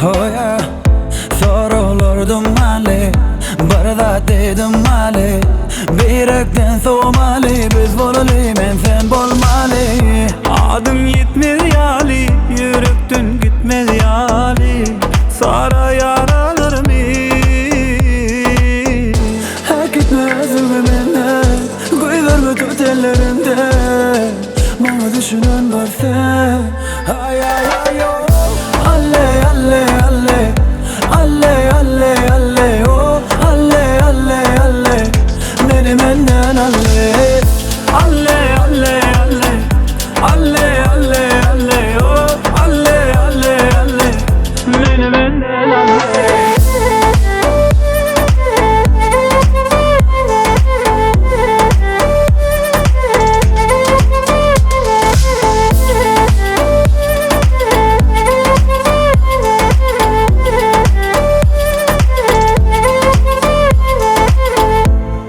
Oh yeah. Sorulardım mali, barda dedim mali. Birekten soğumali, biz bolali, men sen bolmali. Adım yetmez yali, yürekten gitmez yali. Sara yaralarımı Hak etme özümü benden, koy verme tut ellerimde. Bana düşünen varsa, ay ay ay oh. Alle alle alle, alle alle alle oh. Alle alle alle, beni benden alle. alle alle alle, alle alle alle oh. Alle alle alle, beni benden alle.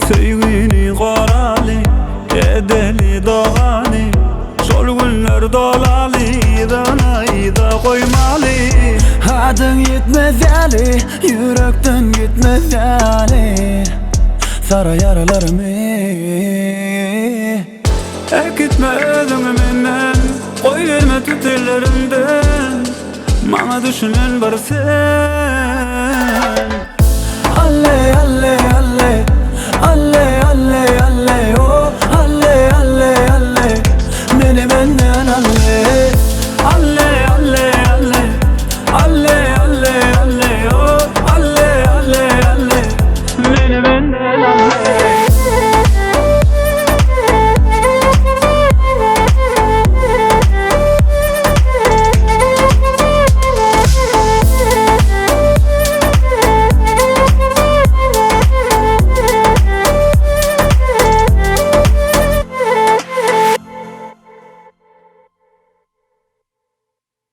Sevgini qorali, edeli doğani. Şol günler dolali, danayda koymali. Adın yetmez yani, yürekten gitmez yani. Sara yaralarımı. Ekitme özünü menden, koy verme tut ellerimden. Bana düşünen var sen. Alle alle alle, alle alle alle oh. Alle alle alle, beni benden alle. Alle alle alle, alle alle alle oh. Alle alle alle, beni benden alle.